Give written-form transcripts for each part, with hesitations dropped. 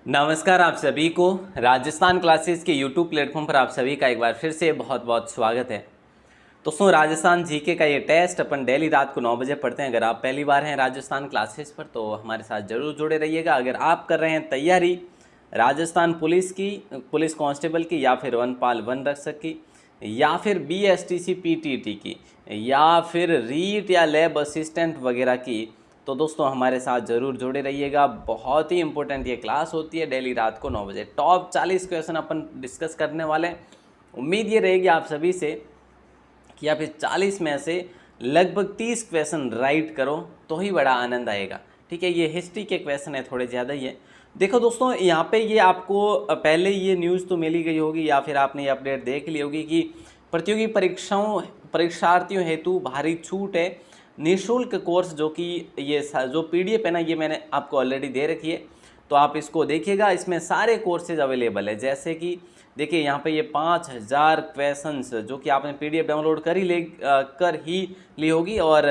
नमस्कार आप सभी को राजस्थान क्लासेस के यूट्यूब प्लेटफॉर्म पर आप सभी का एक बार फिर से बहुत बहुत स्वागत है। दोस्तों राजस्थान जीके का ये टेस्ट अपन डेली रात को 9 बजे पढ़ते हैं। अगर आप पहली बार हैं राजस्थान क्लासेस पर तो हमारे साथ ज़रूर जुड़े रहिएगा। अगर आप कर रहे हैं तैयारी राजस्थान पुलिस की, पुलिस कांस्टेबल की, या फिर वनपाल वन रक्षक की, या फिर BSTC PTT की, या फिर रीट या लैब असिस्टेंट वगैरह की, तो दोस्तों हमारे साथ ज़रूर जुड़े रहिएगा। बहुत ही इंपॉर्टेंट ये क्लास होती है डेली रात को 9 बजे। टॉप 40 क्वेश्चन अपन डिस्कस करने वाले हैं। उम्मीद ये रहेगी आप सभी से कि आप इस 40 में से लगभग 30 क्वेश्चन राइट करो तो ही बड़ा आनंद आएगा। ठीक है, ये हिस्ट्री के क्वेश्चन है, थोड़े ज़्यादा ही है। देखो दोस्तों, यहाँ पे ये आपको पहले ये न्यूज़ तो मिली गई होगी या फिर आपने ये अपडेट देख ली होगी कि प्रतियोगी परीक्षार्थियों हेतु भारी छूट है। निःशुल्क कोर्स जो कि ये जो PDF है ना, ये मैंने आपको ऑलरेडी दे रखी है, तो आप इसको देखिएगा। इसमें सारे कोर्सेज अवेलेबल है। जैसे कि देखिए यहाँ पे ये 5000 क्वेश्चंस जो कि आपने PDF डाउनलोड कर ही ली होगी। और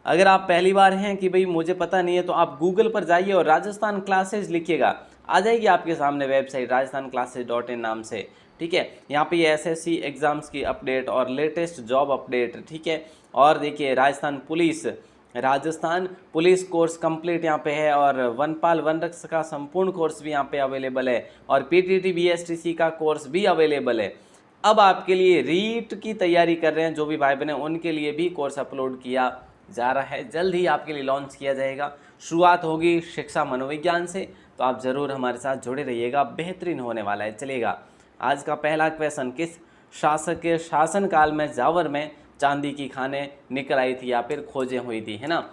अगर आप पहली बार हैं कि भाई मुझे पता नहीं है, तो आप गूगल पर जाइए और राजस्थान क्लासेज लिखिएगा, आ जाएगी आपके सामने वेबसाइट rajasthanclasses.in नाम से। ठीक है, यहाँ पे ये SSC एग्ज़ाम्स की अपडेट और लेटेस्ट जॉब अपडेट, ठीक है। और देखिए राजस्थान पुलिस कोर्स कंप्लीट यहाँ पे है, और वनपाल वन रक्षक का संपूर्ण कोर्स भी यहाँ पे अवेलेबल है, और PTT BSTC का कोर्स भी अवेलेबल है। अब आपके लिए रीट की तैयारी कर रहे हैं जो भी भाई बहन, उनके लिए भी कोर्स अपलोड किया जा रहा है, जल्द ही आपके लिए लॉन्च किया जाएगा। शुरुआत होगी शिक्षा मनोविज्ञान से, तो आप ज़रूर हमारे साथ जुड़े रहिएगा, बेहतरीन होने वाला है। चलिएगा, आज का पहला क्वेश्चन, किस शासक के शासनकाल में जावर में चांदी की खानें निकल आई थी या फिर खोजें हुई थी, है ना।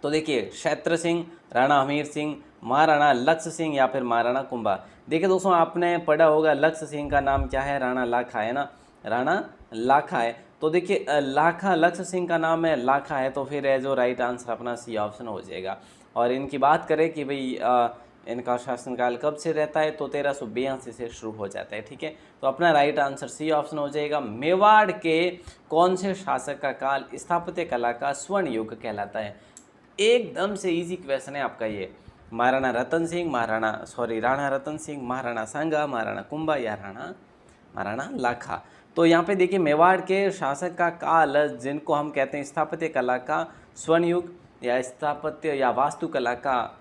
तो देखिए, क्षेत्र सिंह, राणा हमीर सिंह, महाराणा लक्ष्य सिंह या फिर महाराणा कुंभा। देखिए दोस्तों, आपने पढ़ा होगा लक्ष्य सिंह का नाम क्या है, राणा लाखा, है ना, राणा लाखा है। तो देखिए लाखा, लक्ष्य सिंह का नाम है लाखा है, तो फिर जो राइट आंसर अपना C ऑप्शन हो जाएगा। और इनकी बात करें कि भाई इनका शासनकाल कब से रहता है, तो 1382 से शुरू हो जाता है। ठीक है, तो अपना राइट आंसर C ऑप्शन हो जाएगा। मेवाड़ के कौन से शासक का काल स्थापत्य कला का स्वर्ण युग कहलाता है। एकदम से इजी क्वेश्चन है आपका ये। महाराणा रतन सिंह, राणा रतन सिंह, महाराणा सांगा, महाराणा कुंभा या महाराणा लाखा। तो यहाँ पे देखिए, मेवाड़ के शासक का काल जिनको हम कहते हैं स्थापत्य कला का स्वर्ण युग, या स्थापत्य या वास्तुकला का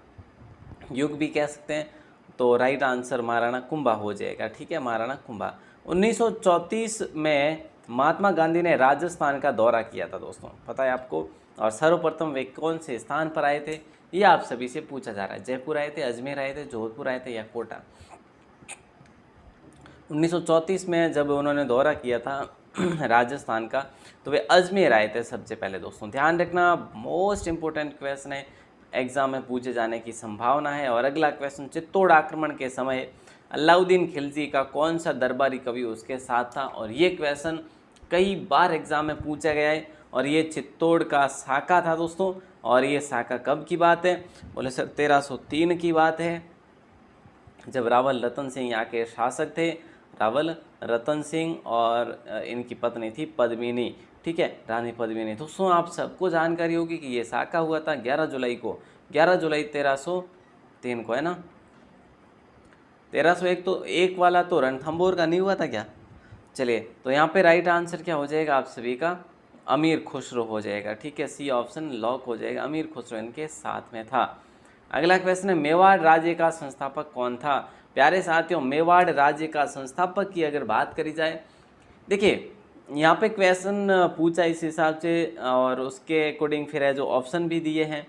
युग भी कह सकते हैं, तो राइट आंसर महाराणा कुंभा हो जाएगा। ठीक है, महाराणा कुंभा। 1934 में महात्मा गांधी ने राजस्थान का दौरा किया था दोस्तों, पता है आपको। और सर्वप्रथम वे कौन से स्थान पर आए थे, ये आप सभी से पूछा जा रहा है। जयपुर आए थे, अजमेर आए थे, जोधपुर आए थे या कोटा। 1934 में जब उन्होंने दौरा किया था राजस्थान का, तो वे अजमेर आए थे सबसे पहले। दोस्तों ध्यान रखना, मोस्ट इंपोर्टेंट क्वेश्चन है, एग्जाम में पूछे जाने की संभावना है। और अगला क्वेश्चन, चित्तौड़ आक्रमण के समय अलाउद्दीन खिलजी का कौन सा दरबारी कवि उसके साथ था। और ये क्वेश्चन कई बार एग्जाम में पूछा गया है, और ये चित्तौड़ का साका था दोस्तों। और ये साका कब की बात है, बोले सर 1303 की बात है, जब रावल रतन सिंह यहाँ के शासक थे। रावल रतन सिंह और इनकी पत्नी थी पद्मिनी, ठीक है, रानी पद्मिनी। दोस्तों आप सबको जानकारी होगी कि ये साका हुआ था 11 जुलाई को, 11 जुलाई 1303 को, है ना। 1301 तो एक वाला तो रणथंभौर का नहीं हुआ था क्या। चलिए, तो यहाँ पे राइट आंसर क्या हो जाएगा आप सभी का, अमीर खुसरो हो जाएगा। ठीक है, C ऑप्शन लॉक हो जाएगा, अमीर खुसरो इनके साथ में था। अगला क्वेश्चन है, मेवाड़ राज्य का संस्थापक कौन था। प्यारे साथियों, मेवाड़ राज्य का संस्थापक की अगर बात करी जाए, देखिए यहाँ पे क्वेश्चन पूछा इस हिसाब से, और उसके अकॉर्डिंग फिर है जो ऑप्शन भी दिए हैं,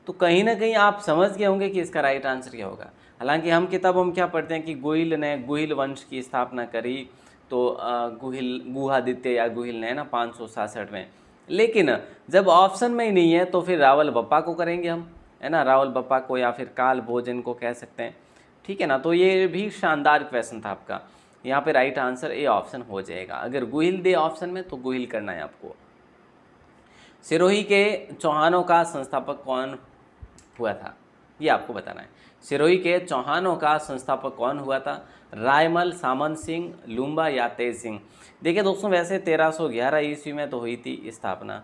तो कहीं ना कहीं आप समझ गए होंगे कि इसका राइट आंसर क्या होगा। हालांकि हम क्या पढ़ते हैं कि गोहिल ने गुहिल वंश की स्थापना करी, तो गुहादित्य या गुहिल ने, ना, 566 में। लेकिन जब ऑप्शन में ही नहीं है तो फिर रावल बप्पा को करेंगे हम, है ना, रावल बप्पा को, या फिर काल भोजन को कह सकते हैं। ठीक है ना, तो ये भी शानदार क्वेश्चन था आपका। यहाँ पे राइट आंसर A ऑप्शन हो जाएगा। अगर गुहिल दे ऑप्शन में तो गुहिल करना है आपको। सिरोही के चौहानों का संस्थापक कौन हुआ था, ये आपको बताना है। सिरोही के चौहानों का संस्थापक कौन हुआ था, रायमल, सामंत सिंह, लूम्बा या तेज सिंह। देखिए दोस्तों, वैसे 1311 ईस्वी में तो हुई थी स्थापना,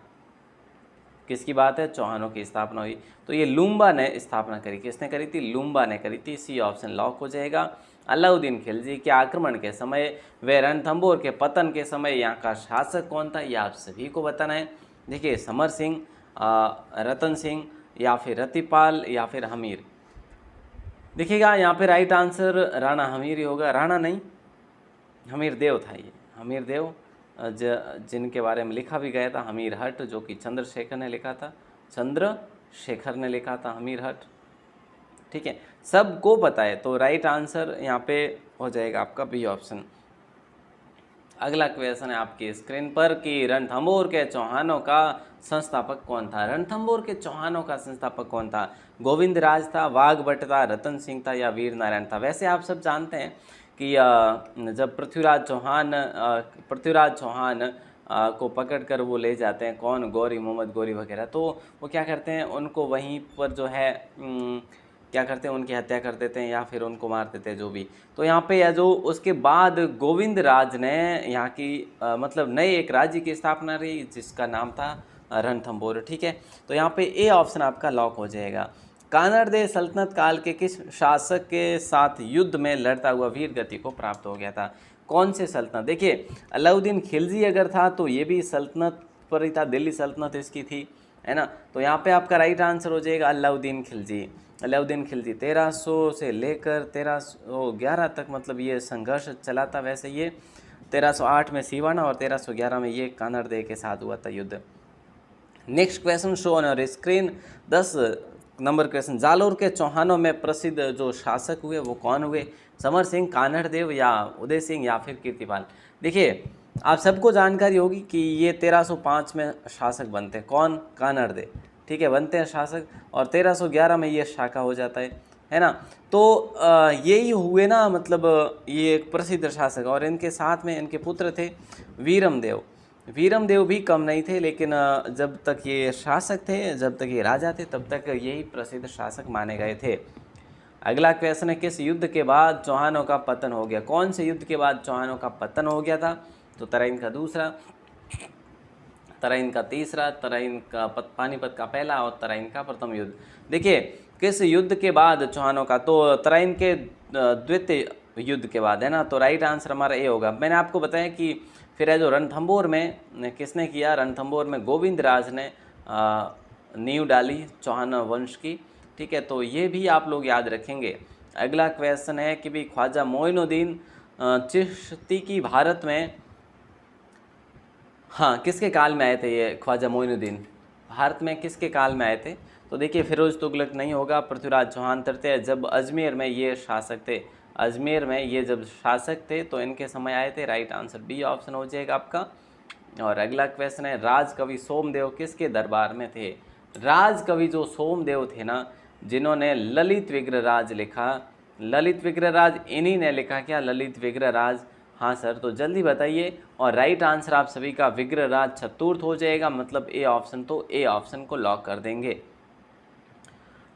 किसकी बात है, चौहानों की स्थापना हुई। तो ये लुम्बा ने स्थापना करी, किसने करी थी, लुम्बा ने करी थी। सी ऑप्शन लॉक हो जाएगा। अलाउद्दीन खिलजी के आक्रमण के समय व रणथंभौर के पतन के समय यहाँ का शासक कौन था, ये आप सभी को बताना है। देखिए समर सिंह, रतन सिंह, या फिर रतिपाल, या फिर हमीर। देखिएगा यहाँ पे राइट आंसर राणा हमीर ही होगा। राणा नहीं, हमीर देव था ये, हमीर देव जिनके बारे में लिखा भी गया था हमीर हट, जो कि चंद्रशेखर ने लिखा था, चंद्रशेखर ने लिखा था हमीर हट। ठीक है, सबको पता है, तो राइट आंसर यहाँ पे हो जाएगा आपका बी ऑप्शन। अगला क्वेश्चन है आपकी स्क्रीन पर कि रणथंभौर के चौहानों का संस्थापक कौन था। रणथंभौर के चौहानों का संस्थापक कौन था, गोविंद राज था, वाघभट्ट था, रतन सिंह था, या वीर नारायण था। वैसे आप सब जानते हैं कि जब पृथ्वीराज चौहान को पकड़कर वो ले जाते हैं, कौन, गौरी, मोहम्मद गौरी वगैरह, तो वो क्या करते हैं, उनको वहीं पर जो है क्या करते हैं, उनकी हत्या कर देते हैं या फिर उनको मार देते हैं, जो भी। तो यहाँ पे या जो उसके बाद गोविंद राज ने यहाँ की मतलब नए एक राज्य की स्थापना रही जिसका नाम था रणथंभौर। ठीक है, तो यहाँ पे ए ऑप्शन आपका लॉक हो जाएगा। कानड़ सल्तनत काल के किस शासक के साथ युद्ध में लड़ता हुआ वीर गति को प्राप्त हो गया था, कौन से सल्तनत। देखिए अलाउद्दीन खिलजी अगर था तो ये भी सल्तनत पर ही था, दिल्ली सल्तनत इसकी थी, है ना। तो यहाँ पे आपका राइट आंसर हो जाएगा अलाउद्दीन खिलजी। अलाउद्दीन खिलजी 1300 से लेकर 1311 तक मतलब ये संघर्ष चला था। वैसे ये 1308 में सीवाना और 1311 में ये कानड़ के साथ हुआ था युद्ध। Next question show on your screen, 10 number question. Jalore के चौहानों में प्रसिद्ध जो शासक हुए वो कौन हुए, समर सिंह, कान्हड़ देव, या उदय सिंह, या फिर कीर्तिपाल। देखिए आप सबको जानकारी होगी कि ये 1305 में शासक बनते हैं, कौन, कान्हड़ देव, ठीक है, बनते हैं शासक, और 1311 में ये शाखा हो जाता है ना। तो यही हुए ना, मतलब ये एक प्रसिद्ध शासक, और इनके साथ में इनके पुत्र थे वीरम देव। वीरम देव भी कम नहीं थे, लेकिन जब तक ये शासक थे, जब तक ये राजा थे, तब तक यही प्रसिद्ध शासक माने गए थे। अगला क्वेश्चन है, किस युद्ध के बाद चौहानों का पतन हो गया, कौन से युद्ध के बाद चौहानों का पतन हो गया था। तो तराइन का दूसरा, तराइन का तीसरा, तराइन का पानीपत का पहला, और तराइन का प्रथम युद्ध। देखिए किस युद्ध के बाद चौहानों का, तो तराइन के द्वितीय युद्ध के बाद, है ना। तो राइट आंसर हमारा ए होगा। मैंने आपको बताया कि फिर है जो रणथंभौर में किसने किया, रणथंभौर में गोविंद राज ने नींव डाली चौहान वंश की। ठीक है, तो ये भी आप लोग याद रखेंगे। अगला क्वेश्चन है कि भाई ख्वाजा मोइनुद्दीन चिश्ती की भारत में, हाँ, किसके काल में आए थे ये ख्वाजा मोइनुद्दीन, भारत में किसके काल में आए थे। तो देखिए फिरोज तुगलक नहीं होगा, पृथ्वीराज चौहान तृतीय, जब अजमेर में ये शासक थे, अजमेर में ये जब शासक थे तो इनके समय आए थे। राइट आंसर बी ऑप्शन हो जाएगा आपका। और अगला क्वेश्चन है, राजकवि सोमदेव किसके दरबार में थे। राजकवि जो सोमदेव थे ना, जिन्होंने ललित विग्रहराज लिखा, ललित विग्रहराज इन्हीं ने लिखा क्या, ललित विग्रहराज। हाँ सर, तो जल्दी बताइए। और राइट आंसर आप सभी का विग्रहराज चतुर्थ हो जाएगा, मतलब ए ऑप्शन। तो ए ऑप्शन को लॉक कर देंगे।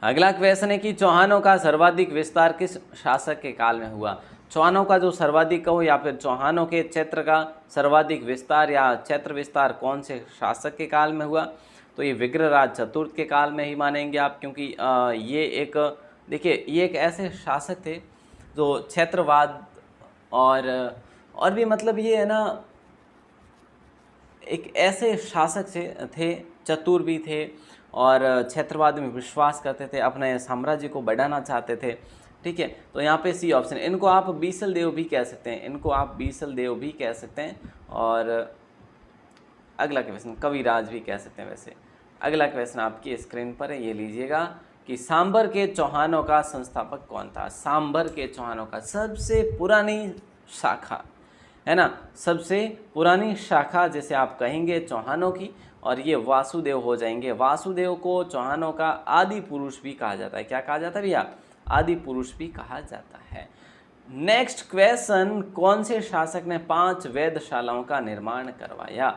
अगला क्वेश्चन है कि चौहानों का सर्वाधिक विस्तार किस शासक के काल में हुआ। चौहानों का जो सर्वाधिक कहो, या फिर चौहानों के क्षेत्र का सर्वाधिक विस्तार या क्षेत्र विस्तार कौन से शासक के काल में हुआ। तो ये विग्रहराज चतुर्थ के काल में ही मानेंगे आप, क्योंकि ये एक, देखिए ये एक ऐसे शासक थे जो क्षेत्रवाद और भी मतलब ये है ना, एक ऐसे शासक थे, चतुर भी थे और क्षेत्रवाद में विश्वास करते थे, अपने साम्राज्य को बढ़ाना चाहते थे। ठीक है, तो यहाँ पे सी ऑप्शन। इनको आप बीसल देव भी कह सकते हैं, इनको आप बीसल देव भी कह सकते हैं। और अगला क्वेश्चन कविराज भी कह सकते हैं। वैसे अगला क्वेश्चन आपकी स्क्रीन पर है, ये लीजिएगा कि सांबर के चौहानों का संस्थापक कौन था। सांबर के चौहानों का सबसे पुरानी शाखा, है ना, सबसे पुरानी शाखा जैसे आप कहेंगे चौहानों की, और ये वासुदेव हो जाएंगे। वासुदेव को चौहानों का आदि पुरुष भी कहा जाता है। क्या कहा जाता है भैया, आदि पुरुष भी कहा जाता है। नेक्स्ट क्वेश्चन, कौन से शासक ने 5 वेधशालाओं का निर्माण करवाया।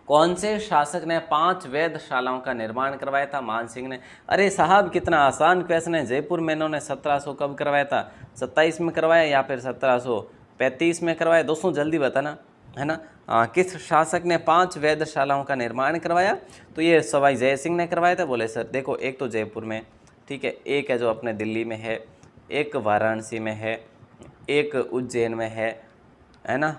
कौन से शासक ने 5 वेधशालाओं का निर्माण करवाया था। मान सिंह ने। अरे साहब कितना आसान क्वेश्चन है। जयपुर में इन्होंने 1700 कब करवाया था, 27 में करवाया या फिर 1735 में करवाया। दोस्तों जल्दी बताना, है ना। किस शासक ने 5 वेधशालाओं का निर्माण करवाया? तो ये सवाई जय सिंह ने करवाया था। बोले सर देखो, एक तो जयपुर में, ठीक है, एक है जो अपने दिल्ली में है, एक वाराणसी में है, एक उज्जैन में है ना,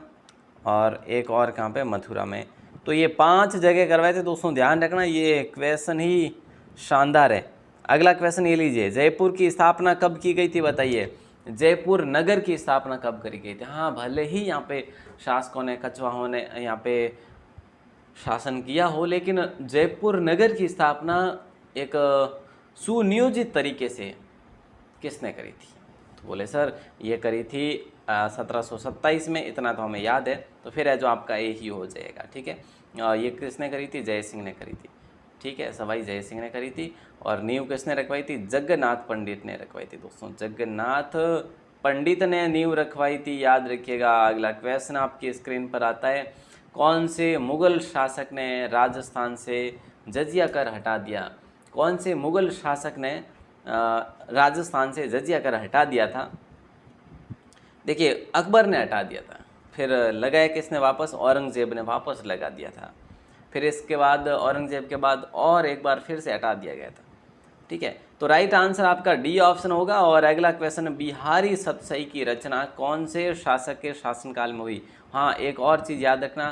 और एक और कहाँ पे, मथुरा में। तो ये 5 जगह करवाए थे। दोस्तों ध्यान रखना, ये क्वेश्चन ही शानदार है। अगला क्वेश्चन ये लीजिए, जयपुर की स्थापना कब की गई थी बताइए। जयपुर नगर की स्थापना कब करी गई थी? हाँ, भले ही यहाँ पे शासकों ने, कछवाहों ने यहाँ पे शासन किया हो, लेकिन जयपुर नगर की स्थापना एक सुनियोजित तरीके से किसने करी थी? तो बोले सर ये करी थी 1727 में, इतना तो हमें याद है, तो फिर है जो आपका ए ही हो जाएगा, ठीक है। ये किसने करी थी? जय सिंह ने करी थी, ठीक है, सवाई जय सिंह ने करी थी। और नींव किसने रखवाई थी? जगन्नाथ पंडित ने रखवाई थी। दोस्तों जगन्नाथ पंडित ने नींव रखवाई थी, याद रखिएगा। अगला क्वेश्चन आपकी स्क्रीन पर आता है, कौन से मुगल शासक ने राजस्थान से जजिया कर हटा दिया? कौन से मुगल शासक ने राजस्थान से जजिया कर हटा दिया था? देखिए अकबर ने हटा दिया था, फिर लगाया किसने वापस? औरंगजेब ने वापस लगा दिया था। फिर इसके बाद औरंगजेब के बाद और एक बार फिर से हटा दिया गया था, ठीक है। तो राइट आंसर आपका डी ऑप्शन होगा। और अगला क्वेश्चन, बिहारी सतसई की रचना कौन से शासक के शासनकाल में हुई? हाँ, एक और चीज़ याद रखना,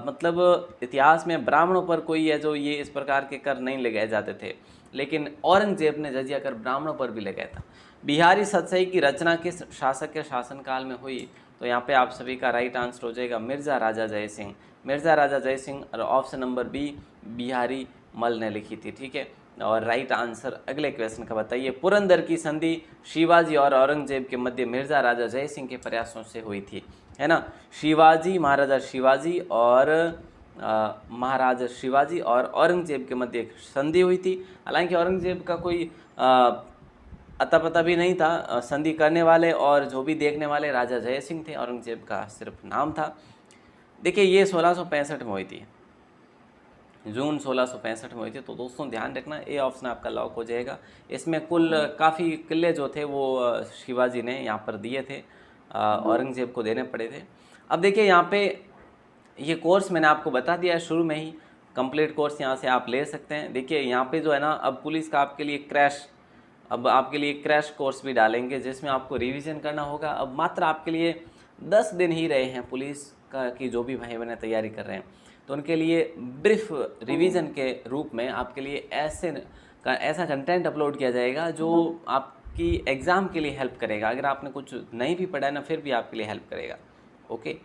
मतलब इतिहास में ब्राह्मणों पर कोई है जो ये इस प्रकार के कर नहीं लगाए जाते थे, लेकिन औरंगजेब ने जजिया कर ब्राह्मणों पर भी लगाया था। बिहारी सतसई की रचना किस शासक के शासनकाल में हुई? तो यहाँ पे आप सभी का राइट आंसर हो जाएगा मिर्ज़ा राजा जय सिंह। मिर्ज़ा राजा जय सिंह, और ऑप्शन नंबर बी बिहारी मल ने लिखी थी, ठीक है। और राइट आंसर अगले क्वेश्चन का बताइए, पुरंदर की संधि शिवाजी और औरंगजेब के मध्य मिर्ज़ा राजा जय सिंह के प्रयासों से हुई थी, है ना। शिवाजी, महाराजा शिवाजी और महाराजा शिवाजी और औरंगजेब के मध्य एक संधि हुई थी। हालांकि औरंगजेब का कोई अता पता भी नहीं था संधि करने वाले, और जो भी देखने वाले राजा जय सिंह थे, औरंगजेब का सिर्फ नाम था। देखिए ये 1665 में हुई थी, जून 1665 में हुई थी। तो दोस्तों ध्यान रखना, ए ऑप्शन आपका लॉक हो जाएगा। इसमें कुल काफ़ी किले जो थे वो शिवाजी ने यहाँ पर दिए थे, औरंगजेब को देने पड़े थे। अब देखिए यहाँ पे ये कोर्स मैंने आपको बता दिया है शुरू में ही, कंप्लीट कोर्स यहाँ से आप ले सकते हैं। देखिए यहाँ पे जो है ना, अब पुलिस का आपके लिए अब आपके लिए क्रैश कोर्स भी डालेंगे, जिसमें आपको रिवीजन करना होगा। अब मात्र आपके लिए 10 दिन ही रहे हैं पुलिस का, कि जो भी भाई बहन तैयारी कर रहे हैं, तो उनके लिए ब्रीफ रिवीजन के रूप में आपके लिए ऐसा कंटेंट अपलोड किया जाएगा जो आपकी एग्ज़ाम के लिए हेल्प करेगा। अगर आपने कुछ नहीं भी पढ़ा है ना, फिर भी आपके लिए हेल्प करेगा। ओके,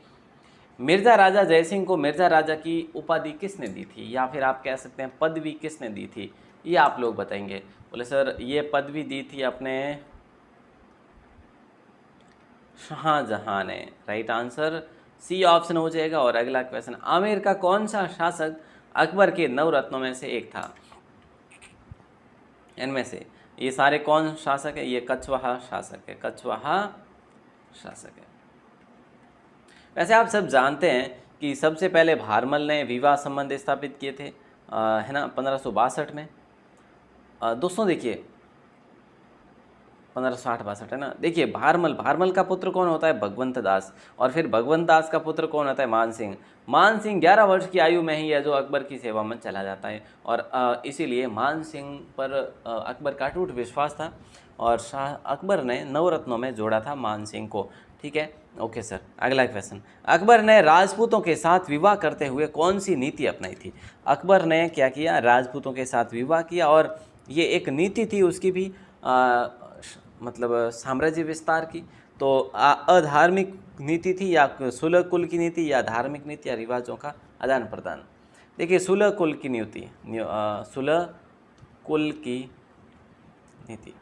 मिर्ज़ा राजा जयसिंह को मिर्ज़ा राजा की उपाधि किसने दी थी, या फिर आप कह सकते हैं पदवी किसने दी थी, ये आप लोग बताएंगे। बोले सर ये पदवी दी थी अपने शाहजहां ने। राइट आंसर सी ऑप्शन हो जाएगा। और अगला क्वेश्चन, आमेर का कौन सा शासक अकबर के 9 रत्नों में से एक था? इनमें से ये सारे कौन शासक है? ये कछवाहा शासक है, कछवाहा शासक है। वैसे आप सब जानते हैं कि सबसे पहले भारमल ने विवाह संबंध स्थापित किए थे, है ना, 1562 में। दोस्तों देखिए 1560-62 है ना। देखिए भारमल का पुत्र कौन होता है? भगवंत दास। और फिर भगवंत दास का पुत्र कौन होता है? मान सिंह। मान सिंह 11 वर्ष की आयु में ही है जो अकबर की सेवा में चला जाता है, और इसीलिए मान सिंह पर अकबर का टूट विश्वास था, और शाह अकबर ने 9 रत्नों में जोड़ा था मान सिंह को, ठीक है। ओके सर, अगला क्वेश्चन, अकबर ने राजपूतों के साथ विवाह करते हुए कौन सी नीति अपनाई थी? अकबर ने क्या किया? राजपूतों के साथ विवाह किया, और ये एक नीति थी उसकी भी, मतलब साम्राज्य विस्तार की। तो अधार्मिक नीति थी, या सुलह कुल की नीति, या धार्मिक नीति, या रिवाजों का आदान प्रदान? देखिए सुलह कुल की नीति, सुलह कुल की नीति।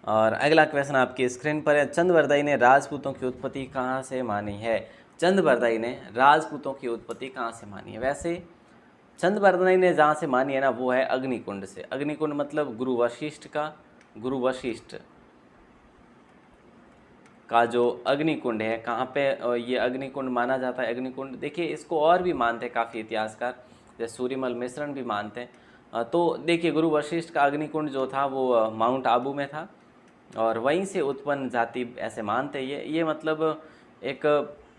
और अगला क्वेश्चन आपकी स्क्रीन पर है, चंद्रबरदाई ने राजपूतों की उत्पत्ति कहाँ से मानी है? चंद्रबरदाई ने राजपूतों की उत्पत्ति कहाँ से मानी है? वैसे चंद्रबरदाई ने जहाँ से मानी है ना, वो है अग्निकुंड से। अग्निकुंड मतलब गुरु वशिष्ठ का जो अग्निकुंड है, कहाँ पे ये अग्निकुंड माना जाता है? अग्निकुंड देखिए इसको और भी मानते हैं काफ़ी इतिहासकार, जैसे सूर्यमल मिश्रण भी मानते हैं। तो देखिए गुरु वशिष्ठ का अग्निकुंड जो था वो माउंट आबू में था, और वहीं से उत्पन्न जाति ऐसे मानते हैं। ये मतलब एक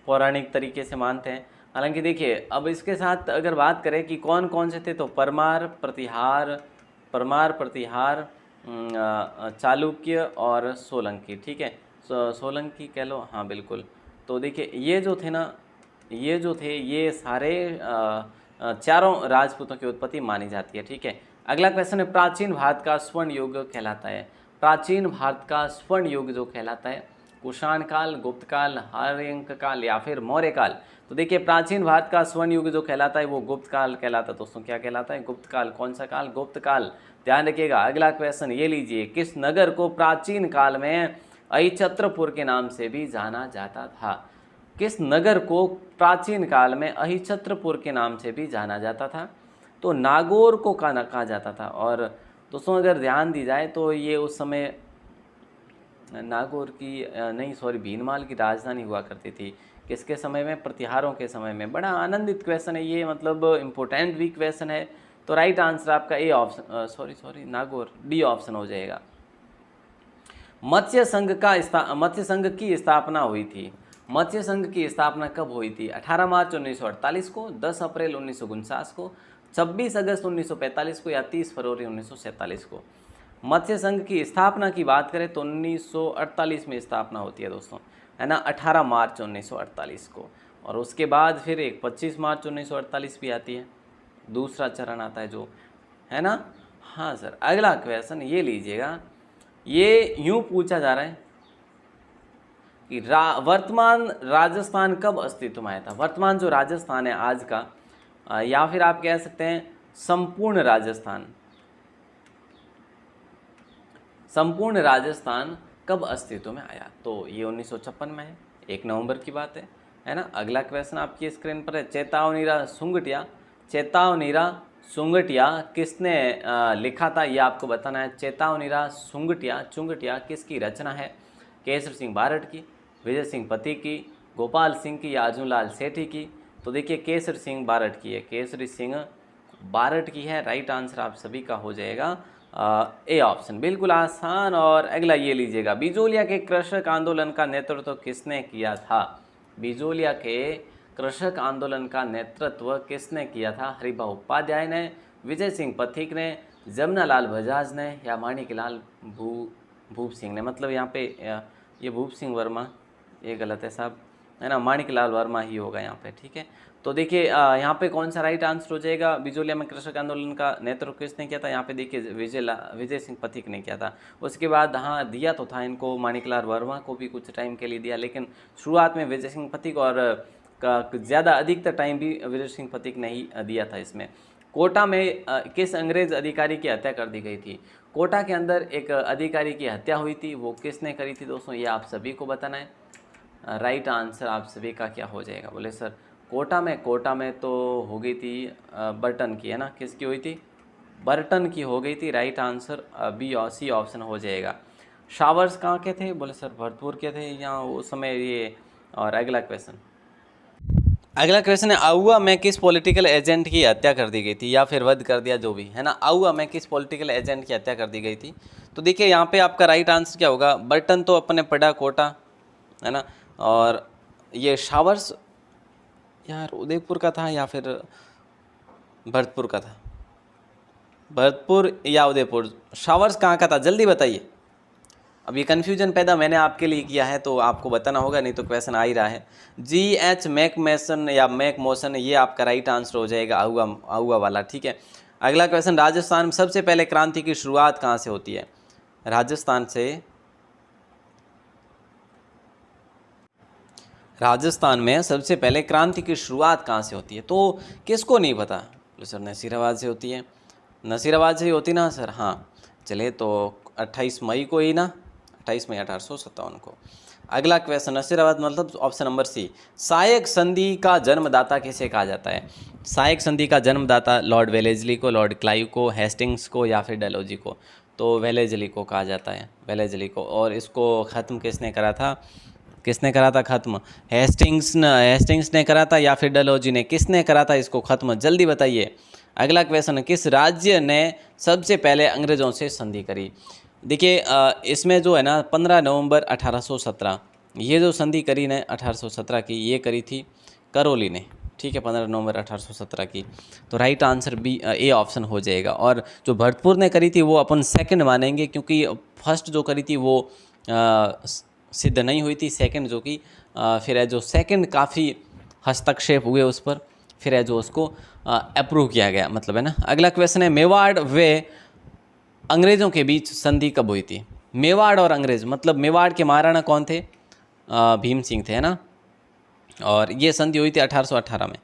पौराणिक तरीके से मानते हैं। हालांकि देखिए अब इसके साथ अगर बात करें कि कौन कौन से थे, तो परमार, प्रतिहार, चालुक्य और सोलंकी। ठीक है, सोलंकी कह लो, हाँ बिल्कुल। तो देखिए ये जो थे ना, ये सारे चारों राजपूतों की उत्पत्ति मानी जाती है। ठीक है, अगला क्वेश्चन है, प्राचीन भारत का स्वर्ण युग कहलाता है। प्राचीन भारत का स्वर्ण युग जो कहलाता है, कुषाण काल, गुप्त काल, हर्यंक काल या फिर मौर्य काल। तो देखिए प्राचीन भारत का स्वर्ण युग जो कहलाता है वो गुप्त काल कहलाता है। दोस्तों क्या कहलाता है? गुप्त काल। कौन सा काल? गुप्त काल। ध्यान रखिएगा। अगला क्वेश्चन ये लीजिए, किस नगर को प्राचीन काल में अहिछत्रपुर के नाम से भी जाना जाता था? किस नगर को प्राचीन काल में अहिछत्रपुर के नाम से भी जाना जाता था? तो नागौर को कहा जाता था। और दोस्तों अगर ध्यान दी जाए तो ये उस समय नागौर की नहीं सॉरी भीनमाल की राजधानी हुआ करती थी। किसके समय में? प्रतिहारों के समय में। बड़ा आनंदित क्वेश्चन है ये, मतलब इम्पोर्टेंट भी क्वेश्चन है। तो राइट आंसर आपका A option, sorry Nagaur, D option हो जाएगा। मत्स्य संघ की स्थापना हुई थी। मत्स्य संघ की स्थापना कब हुई थी? 18 मार्च 1948 को, 10 अप्रैल 1949 को, 26 अगस्त 1945 को या 30 फरवरी 1947 को। मत्स्य संघ की स्थापना की बात करें तो 1948 में स्थापना होती है दोस्तों, है ना, 18 मार्च 1948 को। और उसके बाद फिर एक 25 मार्च 1948 भी आती है, दूसरा चरण आता है जो, है ना। हाँ सर, अगला क्वेश्चन ये लीजिएगा, ये यूं पूछा जा रहा है कि वर्तमान राजस्थान कब अस्तित्व में आया था? वर्तमान जो राजस्थान है आज का, या फिर आप कह सकते हैं संपूर्ण राजस्थान कब अस्तित्व में आया? तो ये 1956 में है, 1 नवंबर की बात है ना। अगला क्वेश्चन आपकी स्क्रीन पर है, चेतावनीरा सुंगटिया किसने लिखा था? ये आपको बताना है। चेतावनीरा चुंगटिया किसकी रचना है? केसर सिंह बारट की, विजय सिंह पति की, गोपाल सिंह की या अर्जुन लाल सेठी की? तो देखिए केसर सिंह बारट की है, केसरी सिंह बारट की है। राइट आंसर आप सभी का हो जाएगा ए ऑप्शन, बिल्कुल आसान। और अगला ये लीजिएगा, बिजोलिया के कृषक आंदोलन का नेतृत्व किसने किया था? बिजोलिया के कृषक आंदोलन का नेतृत्व किसने किया था? हरिभाऊ उपाध्याय ने, विजय सिंह पथिक ने, जमनालाल बजाज ने या माणिकलाल भूप सिंह ने? मतलब यहाँ पे ये भूप सिंह वर्मा, ये गलत है साहब, है ना, माणिकलाल वर्मा ही होगा यहाँ पे। ठीक है, तो देखिए यहाँ पे कौन सा राइट आंसर हो जाएगा? बिजोलिया में कृषक आंदोलन का नेतृत्व किसने किया था? यहाँ पे देखिए विजय सिंह पथिक ने किया था। उसके बाद हाँ दिया तो था इनको, माणिकलाल वर्मा को भी कुछ टाइम के लिए दिया, लेकिन शुरुआत में विजय सिंह पथिक, और ज़्यादा अधिकतर टाइम भी विजय सिंह पथिक ने ही दिया था इसमें। कोटा में किस अंग्रेज अधिकारी की हत्या कर दी गई थी? कोटा के अंदर एक अधिकारी की हत्या हुई थी, वो किसने करी थी दोस्तों? ये आप सभी को बताना है। राइट आंसर आप सभी का क्या हो जाएगा? बोले सर कोटा में तो हो गई थी बर्टन की, है ना। किसकी हुई थी? बर्टन की हो गई थी। राइट आंसर बी और सी ऑप्शन हो जाएगा। शावर्स कहाँ के थे? बोले सर भरतपुर के थे यहाँ उस समय ये। और अगला क्वेश्चन है, आउआ में किस पॉलिटिकल एजेंट की हत्या कर दी गई थी या फिर वध कर दिया, जो भी है ना। आउआ में किस पॉलिटिकल एजेंट की हत्या कर दी गई थी? तो देखिए यहाँ पे आपका राइट आंसर क्या होगा? बर्टन तो अपने पड़ा कोटा, है ना, और ये शावर्स यार उदयपुर का था या फिर भरतपुर का था? भरतपुर या उदयपुर? शावर्स कहाँ का था? जल्दी बताइए। अब ये कन्फ्यूजन पैदा मैंने आपके लिए किया है तो आपको बताना होगा, नहीं तो क्वेश्चन आ ही रहा है। GH मैकमेसन या मैकमोसन, ये आपका राइट आंसर हो जाएगा, आउआ वाला। ठीक है, अगला क्वेश्चन, राजस्थान में सबसे पहले क्रांति की शुरुआत कहाँ से होती है? राजस्थान में सबसे पहले क्रांति की शुरुआत कहाँ से होती है? तो किसको नहीं पता? सर नसीराबाद से होती है। नसीराबाद से ही होती ना सर? हाँ चलिए, तो 28 मई को ही ना, 28 मई 1857 को। अगला क्वेश्चन, नसीराबाद मतलब ऑप्शन नंबर सी। सायक संधि का जन्मदाता किसे कहा जाता है? सायक संधि का जन्मदाता लॉर्ड वेलेजली को, लॉर्ड क्लाइव को, हेस्टिंग्स को या फिर डलहौजी को? तो वेलेजली को कहा जाता है, वेलेजली को। और इसको ख़त्म किसने करा था ख़त्म? हेस्टिंग्स ने करा था या फिर डलहौजी ने? किसने करा था इसको ख़त्म? जल्दी बताइए। अगला क्वेश्चन, किस राज्य ने सबसे पहले अंग्रेज़ों से संधि करी? देखिए इसमें जो है ना 15 नवंबर 1817, ये जो संधि करी ने 1817 की, ये करी थी करौली ने, ठीक है, 15 नवंबर 1817 की। तो right answer B A option हो जाएगा। और जो भरतपुर ने करी थी वो अपन सेकंड मानेंगे, क्योंकि फर्स्ट जो करी थी वो सिद्ध नहीं हुई थी, सेकंड जो कि फिर है जो सेकंड काफ़ी हस्तक्षेप हुए उस पर, फिर है जो उसको अप्रूव किया गया, मतलब है ना। अगला क्वेश्चन है, मेवाड़ व अंग्रेज़ों के बीच संधि कब हुई थी? मेवाड़ और अंग्रेज़, मतलब मेवाड़ के महाराणा कौन थे? भीम सिंह थे, है ना। और ये संधि हुई थी 1818 में।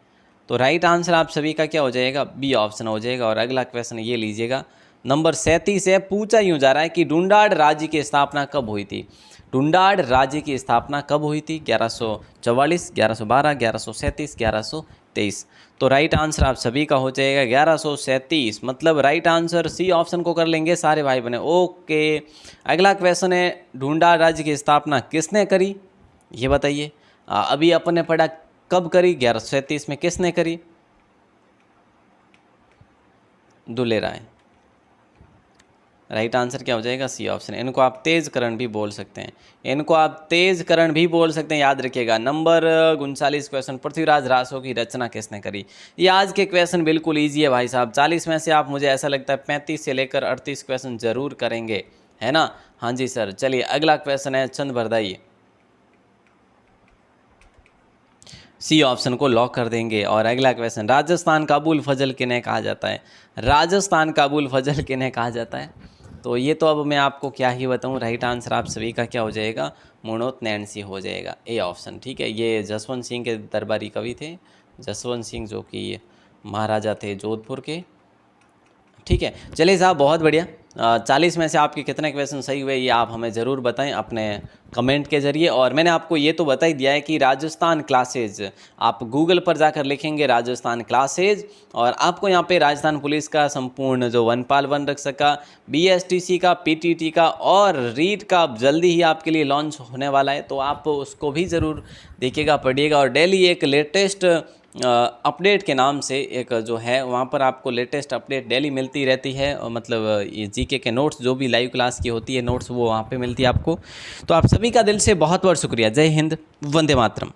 तो राइट आंसर आप सभी का क्या हो जाएगा? बी ऑप्शन हो जाएगा। और अगला क्वेश्चन ये लीजिएगा, नंबर 37 है, पूछा यूँ जा रहा है कि ढूंढाड़ राज्य की स्थापना कब हुई थी? ढूंढाड़ राज्य की स्थापना कब हुई थी? 1144, 1112, 1137, 1123। तो राइट आंसर आप सभी का हो जाएगा 1137, मतलब राइट आंसर सी ऑप्शन को कर लेंगे सारे भाई बने। ओके, अगला क्वेश्चन है, ढूंढाड़ राज्य की स्थापना किसने करी, ये बताइए। अभी अपन ने पढ़ा कब करी, 1137 में। किसने करी? दुले राय। राइट आंसर क्या हो जाएगा? C option. इनको आप तेजकरण भी बोल सकते हैं, इनको आप तेजकरण भी बोल सकते हैं, याद रखिएगा। नंबर 39 क्वेश्चन, पृथ्वीराज रासो की रचना किसने करी? ये आज के क्वेश्चन बिल्कुल ईजी है भाई साहब। 40 में से आप, मुझे ऐसा लगता है 35 से लेकर 38 क्वेश्चन जरूर करेंगे, है ना। हाँ जी सर। चलिए अगला क्वेश्चन है, चंद बरदाई। सी ऑप्शन को लॉक कर देंगे। और अगला क्वेश्चन, राजस्थान काबुल फजल किन्हें कहा जाता है? राजस्थान काबुल फजल किन्हें कहा जाता है? तो ये तो अब मैं आपको क्या ही बताऊं। राइट आंसर आप सभी का क्या हो जाएगा? मुणोत नैन्सी हो जाएगा, ए ऑप्शन, ठीक है। ये जसवंत सिंह के दरबारी कवि थे, जसवंत सिंह जो कि महाराजा थे जोधपुर के, ठीक है। चलिए साहब, बहुत बढ़िया। 40 में से आपके कितने क्वेश्चन सही हुए ये आप हमें ज़रूर बताएं अपने कमेंट के ज़रिए। और मैंने आपको ये तो बता ही दिया है कि राजस्थान क्लासेज, आप गूगल पर जाकर लिखेंगे राजस्थान क्लासेज, और आपको यहाँ पे राजस्थान पुलिस का संपूर्ण जो वनपाल वन रक्षक का, BSTC का, PTT का और रीट का जल्दी ही आपके लिए लॉन्च होने वाला है, तो आप उसको भी ज़रूर देखिएगा, पढ़िएगा। और डेली एक लेटेस्ट अपडेट के नाम से एक जो है वहाँ पर आपको लेटेस्ट अपडेट डेली मिलती रहती है, और मतलब ये GK के नोट्स जो भी लाइव क्लास की होती है नोट्स, वो वहाँ पे मिलती है आपको। तो आप सभी का दिल से बहुत बहुत शुक्रिया। जय हिंद, वंदे मातरम।